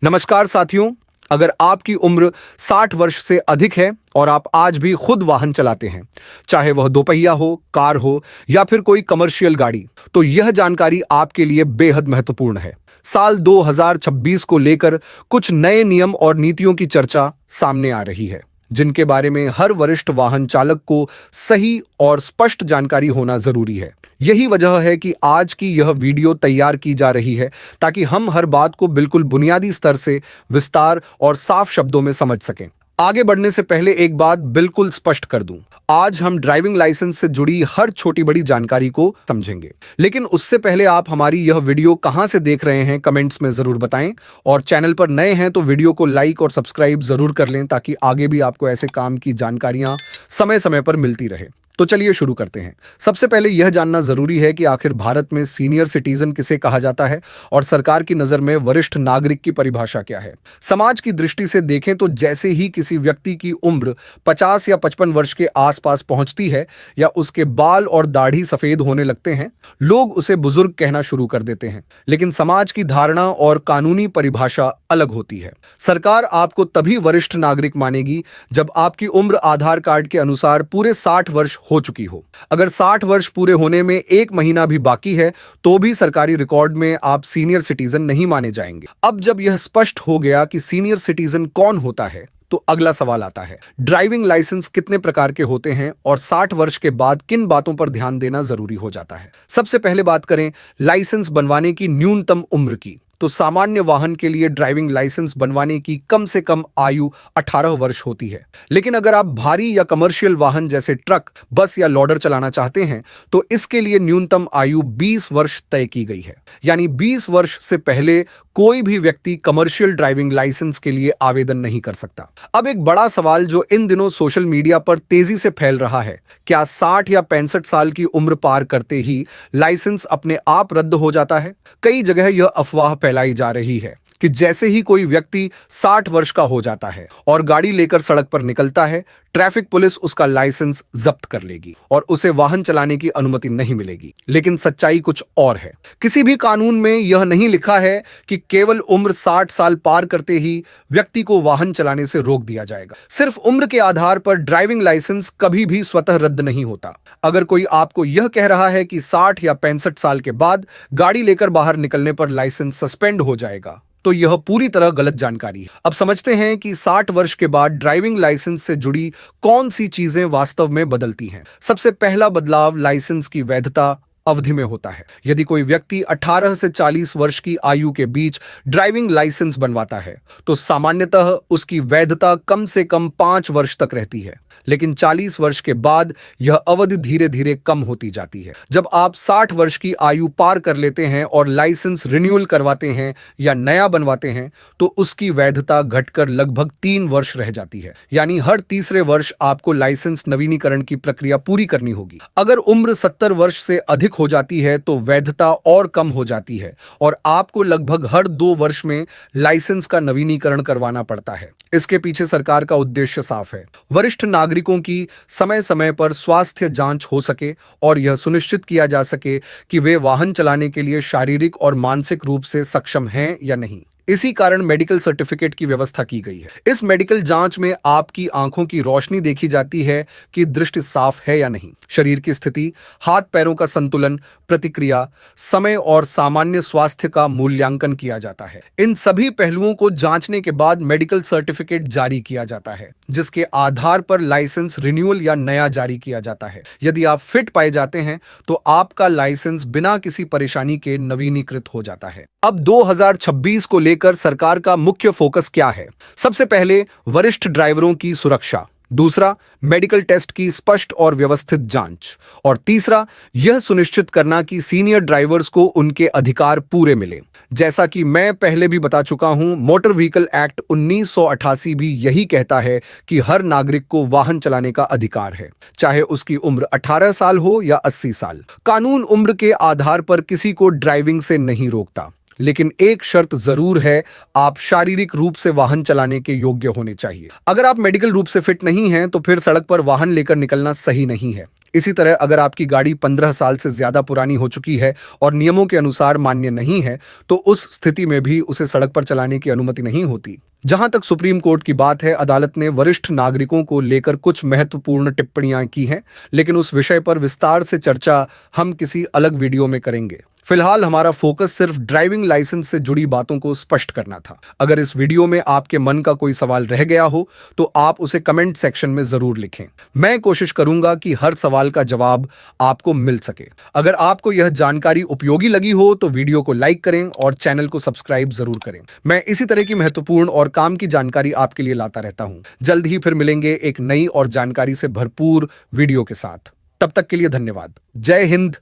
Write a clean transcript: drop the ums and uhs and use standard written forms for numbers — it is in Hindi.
नमस्कार साथियों। अगर आपकी उम्र 60 वर्ष से अधिक है और आप आज भी खुद वाहन चलाते हैं, चाहे वह दोपहिया हो, कार हो या फिर कोई कमर्शियल गाड़ी, तो यह जानकारी आपके लिए बेहद महत्वपूर्ण है। साल 2026 को लेकर कुछ नए नियम और नीतियों की चर्चा सामने आ रही है, जिनके बारे में हर वरिष्ठ वाहन चालक को सही और स्पष्ट जानकारी होना जरूरी है। यही वजह है कि आज की यह वीडियो तैयार की जा रही है, ताकि हम हर बात को बिल्कुल बुनियादी स्तर से विस्तार और साफ शब्दों में समझ सकें। आगे बढ़ने से पहले एक बात बिल्कुल स्पष्ट कर दूं, आज हम ड्राइविंग लाइसेंस से जुड़ी हर छोटी बड़ी जानकारी को समझेंगे। लेकिन उससे पहले आप हमारी यह वीडियो कहां से देख रहे हैं कमेंट्स में जरूर बताएं, और चैनल पर नए हैं तो वीडियो को लाइक और सब्सक्राइब जरूर कर लें, ताकि आगे भी आपको ऐसे काम की जानकारियां समय समय पर मिलती रहे। तो चलिए शुरू करते हैं। सबसे पहले यह जानना जरूरी है कि आखिर भारत में सीनियर सिटीजन किसे कहा जाता है और सरकार की नजर में वरिष्ठ नागरिक की परिभाषा क्या है। समाज की दृष्टि से देखें तो जैसे ही किसी व्यक्ति की उम्र 50 या 55 वर्ष के आसपास पहुंचती है या उसके बाल और दाढ़ी सफेद होने लगते हैं, लोग उसे बुजुर्ग कहना शुरू कर देते हैं। लेकिन समाज की धारणा और कानूनी परिभाषा अलग होती है। सरकार आपको तभी वरिष्ठ नागरिक मानेगी जब आपकी उम्र आधार कार्ड के अनुसार पूरे 60 वर्ष हो चुकी हो। अगर 60 वर्ष पूरे होने में एक महीना भी बाकी है तो भी सरकारी रिकॉर्ड में आप सीनियर सिटीजन नहीं माने जाएंगे। अब जब यह स्पष्ट हो गया कि सीनियर सिटीजन कौन होता है, तो अगला सवाल आता है, ड्राइविंग लाइसेंस कितने प्रकार के होते हैं और 60 वर्ष के बाद किन बातों पर ध्यान देना जरूरी हो जाता है। सबसे पहले बात करें लाइसेंस बनवाने की न्यूनतम उम्र की, तो सामान्य वाहन के लिए ड्राइविंग लाइसेंस बनवाने की कम से कम आयु 18 वर्ष होती है। लेकिन अगर आप भारी या कमर्शियल वाहन जैसे ट्रक, बस या लोडर चलाना चाहते हैं तो इसके लिए न्यूनतम आयु 20 वर्ष तय की गई है। यानी 20 वर्ष से पहले कोई भी व्यक्ति कमर्शियल ड्राइविंग लाइसेंस के लिए आवेदन नहीं कर सकता। अब एक बड़ा सवाल जो इन दिनों सोशल मीडिया पर तेजी से फैल रहा है, क्या 60 या 65 साल की उम्र पार करते ही लाइसेंस अपने आप रद्द हो जाता है? कई जगह यह अफवाह फैलाई जा रही है कि जैसे ही कोई व्यक्ति 60 वर्ष का हो जाता है और गाड़ी लेकर सड़क पर निकलता है, ट्रैफिक पुलिस उसका लाइसेंस जब्त कर लेगी और उसे वाहन चलाने की अनुमति नहीं मिलेगी। लेकिन सच्चाई कुछ और है। किसी भी कानून में यह नहीं लिखा है कि केवल उम्र 60 साल पार करते ही व्यक्ति को वाहन चलाने से रोक दिया जाएगा। सिर्फ उम्र के आधार पर ड्राइविंग लाइसेंस कभी भी स्वतः रद्द नहीं होता। अगर कोई आपको यह कह रहा है कि 60 या 65 साल के बाद गाड़ी लेकर बाहर निकलने पर लाइसेंस सस्पेंड हो जाएगा, तो यह पूरी तरह गलत जानकारी है। अब समझते हैं कि 60 वर्ष के बाद ड्राइविंग लाइसेंस से जुड़ी कौन सी चीजें वास्तव में बदलती हैं। सबसे पहला बदलाव लाइसेंस की वैधता अवधि में होता है। यदि कोई व्यक्ति 18 से 40 वर्ष की आयु के बीच ड्राइविंग लाइसेंस बनवाता है तो सामान्यतः उसकी वैधता कम से कम 5 वर्ष तक रहती है। लेकिन 40 वर्ष के बाद यह अवधि धीरे धीरे कम होती जाती है। जब आप 60 वर्ष की आयु पार कर लेते हैं और लाइसेंस रिन्यूअल करवाते हैं या नया बनवाते हैं तो उसकी वैधता घटकर लगभग 3 वर्ष रह जाती है। यानी हर तीसरे वर्ष आपको लाइसेंस नवीनीकरण की प्रक्रिया पूरी करनी होगी। अगर उम्र 70 वर्ष से अधिक हो जाती है तो वैधता और कम हो जाती है और आपको लगभग हर 2 वर्ष में लाइसेंस का नवीनीकरण करवाना पड़ता है। इसके पीछे सरकार का उद्देश्य साफ है, वरिष्ठ नागरिकों की समय समय पर स्वास्थ्य जांच हो सके और यह सुनिश्चित किया जा सके कि वे वाहन चलाने के लिए शारीरिक और मानसिक रूप से सक्षम हैं या नहीं। इसी कारण मेडिकल सर्टिफिकेट की व्यवस्था की गई है। इस मेडिकल जांच में आपकी आंखों की रोशनी देखी जाती है कि दृष्टि साफ है या नहीं, शरीर की स्थिति, हाथ पैरों का संतुलन, प्रतिक्रिया, समय और सामान्य स्वास्थ्य का मूल्यांकन किया जाता है। इन सभी पहलुओं को जांचने के बाद मेडिकल सर्टिफिकेट जारी किया जाता है, जिसके आधार पर लाइसेंस रिन्यूअल या नया जारी किया जाता है। यदि आप फिट पाए जाते हैं तो आपका लाइसेंस बिना किसी परेशानी के नवीनीकृत हो जाता है। अब 2026 को लेकर सरकार का मुख्य फोकस क्या है? सबसे पहले वरिष्ठ ड्राइवरों की सुरक्षा, दूसरा मेडिकल टेस्ट की स्पष्ट और व्यवस्थित जांच, और तीसरा यह सुनिश्चित करना कि सीनियर ड्राइवर्स को उनके अधिकार पूरे मिले। जैसा कि मैं पहले भी बता चुका हूं, मोटर व्हीकल एक्ट 1988 भी यही कहता है कि हर नागरिक को वाहन चलाने का अधिकार है, चाहे उसकी उम्र 18 साल हो या 80 साल। कानून उम्र के आधार पर किसी को ड्राइविंग से नहीं रोकता, लेकिन एक शर्त जरूर है, आप शारीरिक रूप से वाहन चलाने के योग्य होने चाहिए। अगर आप मेडिकल रूप से फिट नहीं हैं तो फिर सड़क पर वाहन लेकर निकलना सही नहीं है। इसी तरह अगर आपकी गाड़ी 15 साल से ज्यादा पुरानी हो चुकी है और नियमों के अनुसार मान्य नहीं है, तो उस स्थिति में भी उसे सड़क पर चलाने की अनुमति नहीं होती। जहां तक सुप्रीम कोर्ट की बात है, अदालत ने वरिष्ठ नागरिकों को लेकर कुछ महत्वपूर्ण टिप्पणियां की हैं, लेकिन उस विषय पर विस्तार से चर्चा हम किसी अलग वीडियो में करेंगे। फिलहाल हमारा फोकस सिर्फ ड्राइविंग लाइसेंस से जुड़ी बातों को स्पष्ट करना था। अगर इस वीडियो में आपके मन का कोई सवाल रह गया हो तो आप उसे कमेंट सेक्शन में जरूर लिखें। मैं कोशिश करूंगा कि हर सवाल का जवाब आपको मिल सके। अगर आपको यह जानकारी उपयोगी लगी हो तो वीडियो को लाइक करें और चैनल को सब्सक्राइब जरूर करें। मैं इसी तरह की महत्वपूर्ण और काम की जानकारी आपके लिए लाता रहता हूं। जल्द ही फिर मिलेंगे एक नई और जानकारी से भरपूर वीडियो के साथ। तब तक के लिए धन्यवाद। जय हिंद।